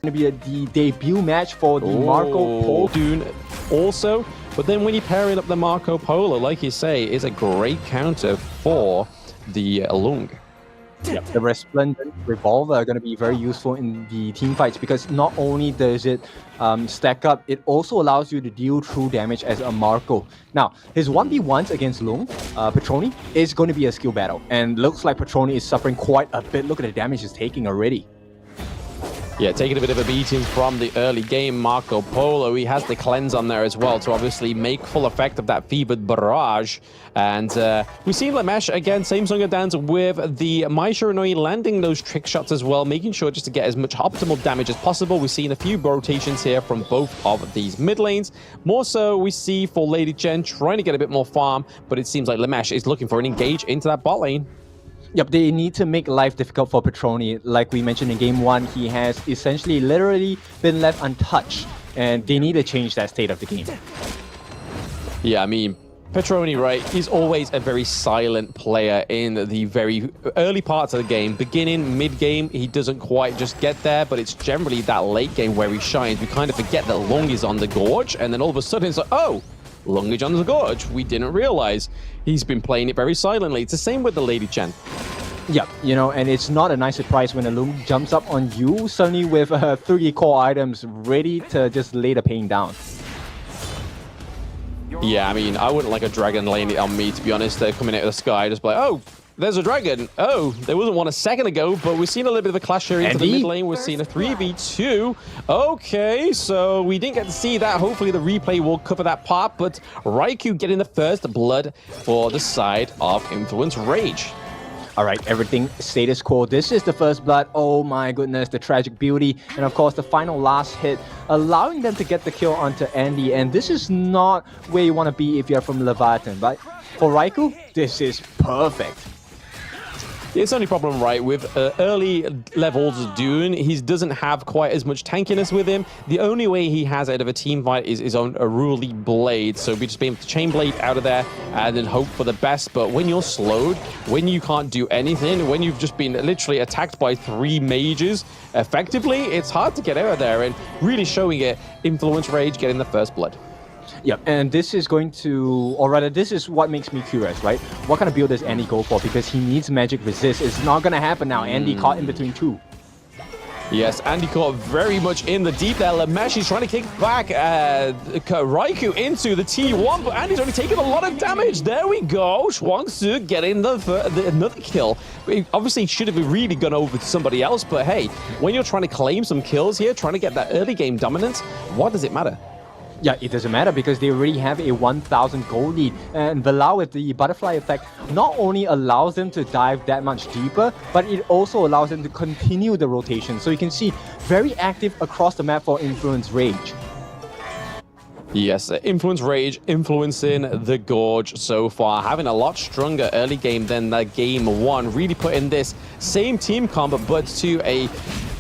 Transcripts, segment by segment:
Going to be the debut match for the Marco Polo. Dune also, but then when you pair it up the Marco Polo, like you say, is a great counter for the Lung. Yep, the Resplendent Revolver are going to be very useful in the team fights because not only does it stack up, it also allows you to deal true damage as a Marco. Now, his 1v1s against Lung, Petroni, is going to be a skill battle, and looks like Petroni is suffering quite a bit. Look at the damage he's taking already. Yeah, taking a bit of a beating from the early game. Marco Polo, he has the cleanse on there as well to obviously make full effect of that fevered barrage. And we've seen Lamesh again, same song and dance with the Mai Shiranui landing those trick shots as well, making sure just to get as much optimal damage as possible. We've seen a few rotations here from both of these mid lanes. More so, we see for Lady Chen trying to get a bit more farm, but it seems like Lamesh is looking for an engage into that bot lane. Yep, they need to make life difficult for Petroni. Like we mentioned in Game 1, he has essentially literally been left untouched, and they need to change that state of the game. Yeah, I mean, Petroni, right, he's always a very silent player in the very early parts of the game. Beginning, mid-game, he doesn't quite just get there, but it's generally that late game where he shines. We kind of forget that Lung is on the Gorge, and then all of a sudden it's like, oh, Lung is on the Gorge. We didn't realize. He's been playing it very silently. It's the same with the Lady Chen. Yeah, you know, and it's not a nice surprise when a Lung jumps up on you suddenly with 3 core items ready to just lay the pain down. Yeah, I mean, I wouldn't like a dragon laying it on me, to be honest. They're coming out of the sky, just like, oh, there's a dragon. Oh, there wasn't one a second ago, but we've seen a little bit of a clash here into the mid lane. We're seeing a 3v2. Okay, so we didn't get to see that. Hopefully the replay will cover that part, but Raikou getting the first blood for the side of Influence Rage. All right, everything status quo. This is the first blood. Oh my goodness, the tragic beauty. And of course, the final last hit, allowing them to get the kill onto Andy. And this is not where you want to be if you're from Leviatan, but for Raikou, this is perfect. It's only problem, right, with early levels of Dune, he doesn't have quite as much tankiness with him. The only way he has out of a team fight is his own Aruli Blade. So we just be able to Chain Blade out of there and then hope for the best. But when you're slowed, when you can't do anything, when you've just been literally attacked by 3 mages effectively, it's hard to get out of there. And really showing it, Influence Rage getting the first blood. Yep, and this is going to, or rather, this is what makes me curious, right? What kind of build does Andy go for? Because he needs magic resist. It's not going to happen now. Andy caught in between 2. Yes, Andy caught very much in the deep there. Lamesh is trying to kick back Raikou into the T1, but Andy's already taken a lot of damage. There we go. Shuangzi getting another kill. Obviously, should have really gone over to somebody else, but hey, when you're trying to claim some kills here, trying to get that early game dominance, what does it matter? Yeah, it doesn't matter because they already have a 1,000 gold lead. And Velau with the butterfly effect not only allows them to dive that much deeper, but it also allows them to continue the rotation. So you can see very active across the map for Influence Rage. Yes, Influence Rage influencing the Gorge so far, having a lot stronger early game than the game 1, really putting this same team comp but to a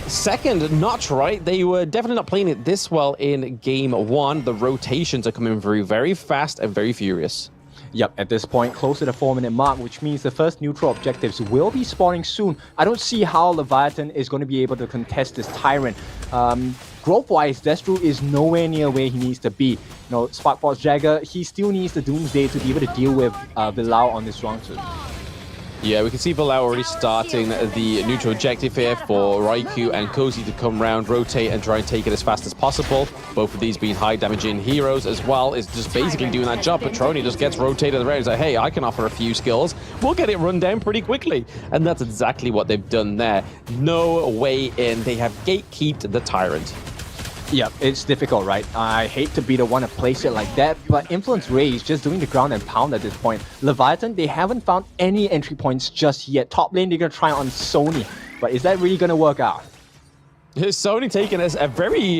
second notch, right? They were definitely not playing it this well in game 1. The rotations are coming through very fast and very furious. Yep, at this point, close to the 4-minute mark, which means the first neutral objectives will be spawning soon. I don't see how Leviatan is going to be able to contest this Tyrant. Growth-wise, Destru is nowhere near where he needs to be. You know, Sparkforce Jagger, he still needs the Doomsday to be able to deal with Velau on this round 2. Yeah, we can see Velau already starting the neutral objective here for Raikou and Cozy to come round, rotate, and try and take it as fast as possible. Both of these being high damaging heroes as well is just basically doing that job. Petroni just gets rotated around. He's like, hey, I can offer a few skills. We'll get it run down pretty quickly. And that's exactly what they've done there. No way in. They have gatekeeped the Tyrant. Yeah, it's difficult, right? I hate to be the one to place it like that, but Influence Rage just doing the ground and pound at this point. Leviatan, they haven't found any entry points just yet. Top lane, they're going to try on Sony, but is that really going to work out? Sony taking us a very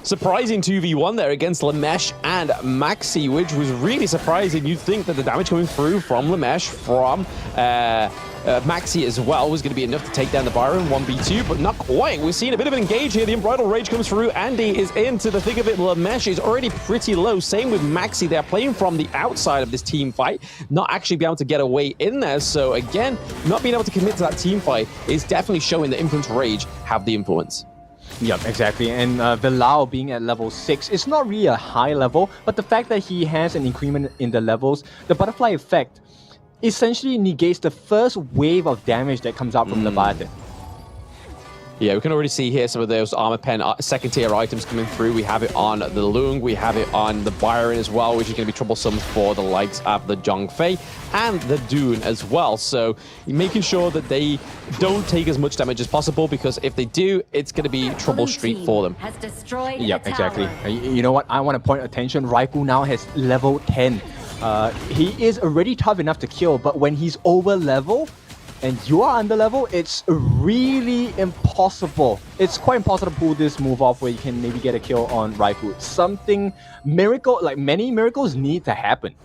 surprising 2v1 there against Lamesh and Maxi, which was really surprising. You'd think that the damage coming through from Lamesh, from Maxi as well, was going to be enough to take down the Byron 1v2, but not quite. We're seeing a bit of an engage here. The Unbridled Rage comes through. Andy is into the thick of it. Lamesh is already pretty low. Same with Maxi. They're playing from the outside of this team fight, not actually be able to get away in there. So again, not being able to commit to that team fight is definitely showing that Influence Rage have the influence. Yep, exactly. And Vilao being at level 6, it's not really a high level, but the fact that he has an increment in the levels, the butterfly effect essentially negates the first wave of damage that comes out from Leviathan. Yeah, we can already see here some of those armor pen second tier items coming through. We have it on the Lung, we have it on the Byron as well, which is going to be troublesome for the likes of the Zhongfei and the Dune as well. So making sure that they don't take as much damage as possible, because if they do, it's going to be trouble street for them. Yep, exactly. You know what? I want to point attention. Raikou now has level 10. He is already tough enough to kill, but when he's over level, and you are under level, it's really impossible. It's quite impossible to pull this move off where you can maybe get a kill on Raikou. Something miracle, like many miracles need to happen.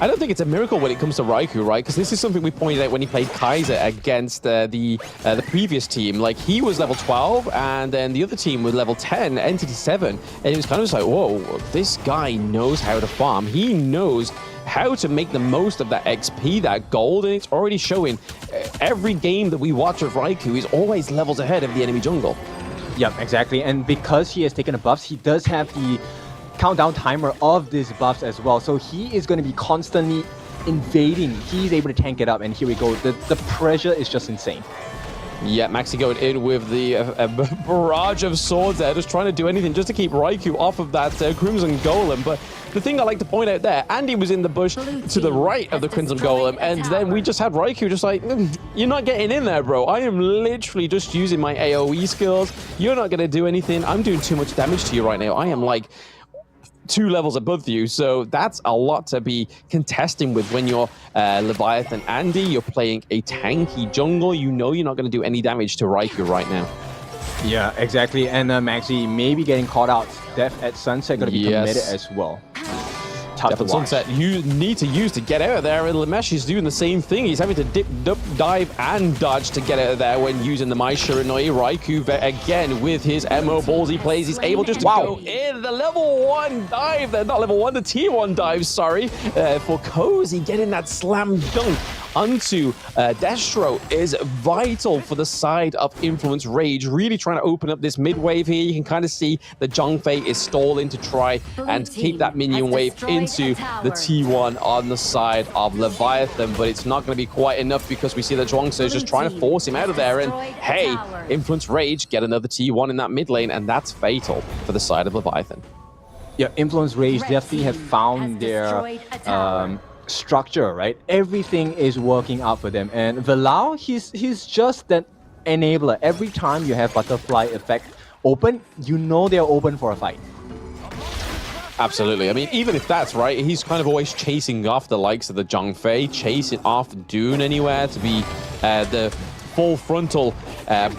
I don't think it's a miracle when it comes to Raikou, right? Because this is something we pointed out when he played Kaiser against the previous team. Like, he was level 12, and then the other team was level 10, Entity 7. And it was kind of just like, whoa, this guy knows how to farm. He knows how to make the most of that XP, that gold, and it's already showing. Every game that we watch of Raikou is always levels ahead of the enemy jungle. Yep, exactly. And because he has taken the buffs, he does have the countdown timer of these buffs as well. So he is going to be constantly invading. He's able to tank it up, and here we go. The pressure is just insane. Yeah, Maxi going in with the barrage of swords there, just trying to do anything just to keep Raikou off of that Crimson Golem. But the thing I like to point out there, Andy was in the bush to the right of the Crimson Golem, and then we just had Raikou just like, you're not getting in there, bro. I am literally just using my AoE skills. You're not going to do anything. I'm doing too much damage to you right now. I am like 2 levels above you, so that's a lot to be contesting with when you're Leviathan Andy. You're playing a tanky jungle. You know you're not going to do any damage to Raikou right now. Yeah, exactly. And Maxi maybe getting caught out. Death at Sunset going to be committed as well. Tough Death at Sunset you need to use to get out of there, and Lamesh is doing the same thing. He's having to dip, dive, and dodge to get out of there when using the Mai Shiranui. Raikou again with his MO balls he plays. He's able just to go in the level 1 dive. Not level 1, the tier 1 dive, sorry. For Cozy getting that slam dunk onto Destro is vital for the side of Influence Rage. Really trying to open up this mid wave here. You can kind of see the Zhongfei is stalling to try and keep that minion wave into the T1 on the side of Leviathan, but it's not going to be quite enough because we see that Zhuangzi is just trying to force him out of there, and hey, Influence Rage get another T1 in that mid lane, and that's fatal for the side of Leviathan. Yeah, Influence Rage definitely have found their structure, right? Everything is working out for them, and Vilao, he's just that enabler. Every time you have butterfly effect open, you know they're open for a fight. Absolutely. I mean, even if that's right, he's kind of always chasing off the likes of the Zhongfei, chasing off Dune anywhere to be the full frontal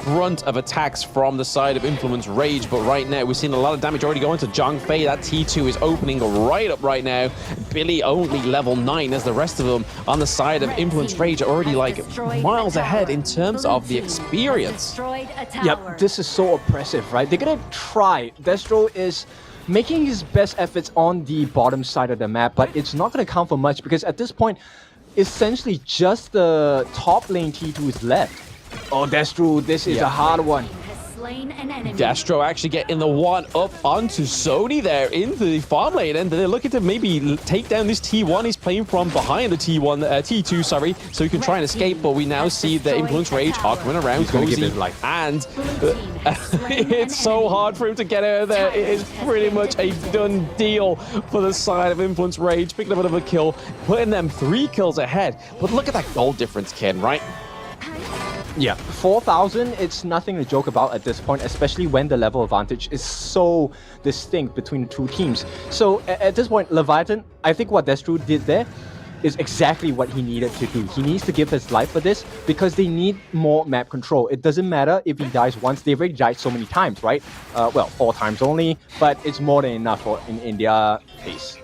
brunt of attacks from the side of Influence Rage. But right now, we're seeing a lot of damage already going to Zhongfei. That T2 is opening right up right now. Billy only level 9, as the rest of them on the side of Influence Rage are already like miles ahead in terms of the experience. Yep, this is so oppressive, right? They're gonna try. Destro is making his best efforts on the bottom side of the map, but it's not going to count for much because at this point, essentially just the top lane T2 is left. Oh, Destro, this is a hard one. Destro actually getting the one up onto Sony there into the farm lane, and they're looking to maybe take down this T1. He's playing from behind the T2, sorry, so he can try and escape, but we now see the Influence Rage are coming around Cozy, and it's so hard for him to get out of there. It is pretty much a done deal for the side of Influence Rage, picking up another kill, putting them 3 kills ahead. But look at that goal difference, Ken, right? Yeah, 4,000, it's nothing to joke about at this point, especially when the level advantage is so distinct between the two teams. So at this point, Leviathan, I think what Destro did there is exactly what he needed to do. He needs to give his life for this because they need more map control. It doesn't matter if he dies once. They've already died so many times, right? Well, 4 times only, but it's more than enough in their case.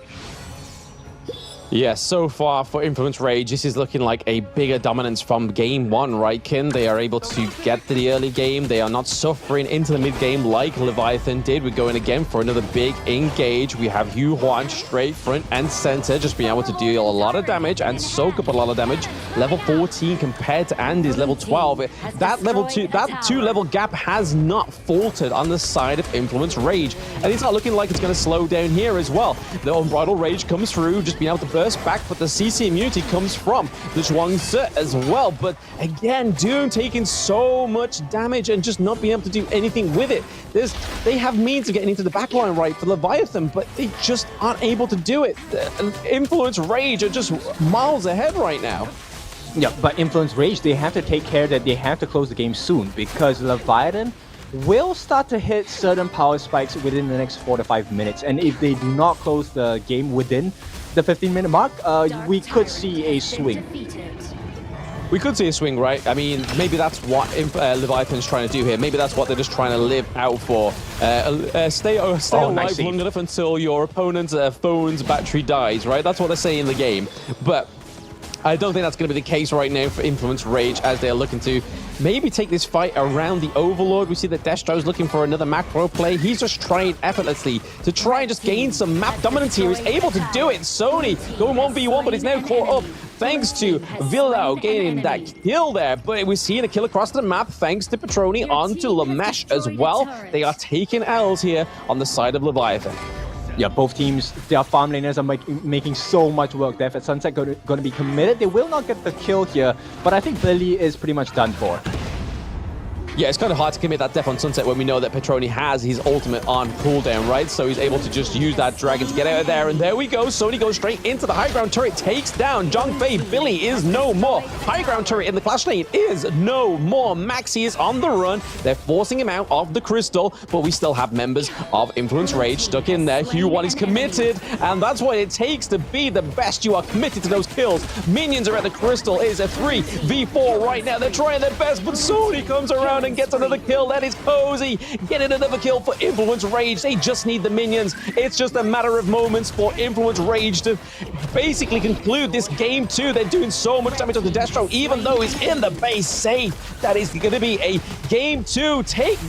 Yeah, so far for Influence Rage, this is looking like a bigger dominance from game one, right, Kin? They are able to get to the early game. They are not suffering into the mid game like Leviathan did. We're going again for another big engage. We have Yuhuan straight front and center, just being able to deal a lot of damage and soak up a lot of damage. Level 14 compared to Andy's level 12. That two level gap has not faltered on the side of Influence Rage. And it's not looking like it's going to slow down here as well. The Unbridled Rage comes through, just being able to burst back, but the CC immunity comes from the Zhuangzi as well. But again, Doom taking so much damage and just not being able to do anything with it. They have means of getting into the backline right for Leviathan, but they just aren't able to do it. Influence Rage are just miles ahead right now. Yeah, but Influence Rage, they have to take care that they have to close the game soon, because Leviathan will start to hit certain power spikes within the next 4 to 5 minutes. And if they do not close the game within the 15-minute mark, we could see a swing. We could see a swing, right? I mean, maybe that's what Leviathan's trying to do here. Maybe that's what they're just trying to live out for. Stay alive long enough until your opponent's phone's battery dies, right? That's what they say in the game. But I don't think that's going to be the case right now for Influence Rage, as they're looking to maybe take this fight around the Overlord. We see that Destro's looking for another macro play. He's just trying effortlessly to try and just gain some map dominance here. He's able to do it. Sony going 1v1, but he's now caught up thanks to Villau gaining that kill there. But we're seeing a kill across the map thanks to Petroni onto Lamesh as well. They are taking L's here on the side of Leviathan. Yeah, both teams, their farm laners are making so much work. Death at Sunset going to be committed. They will not get the kill here, but I think Billy is pretty much done for. Yeah, it's kind of hard to commit that Death on Sunset when we know that Petroni has his ultimate on cooldown, right? So he's able to just use that dragon to get out of there. And there we go. Sony goes straight into the high ground turret, takes down Zhangfei. Billy is no more. High ground turret in the Clash lane is no more. Maxi is on the run. They're forcing him out of the crystal, but we still have members of Influence Rage stuck in there. Hugh1 is committed, and that's what it takes to be the best. You are committed to those kills. Minions are at the crystal. It is a 3v4 right now. They're trying their best, but Sony comes around and gets another kill. That is Cozy getting another kill for Influence Rage. They just need the minions. It's just a matter of moments for Influence Rage to basically conclude this game 2. They're doing so much damage on the Destro, even though he's in the base safe. That is going to be a game 2 take.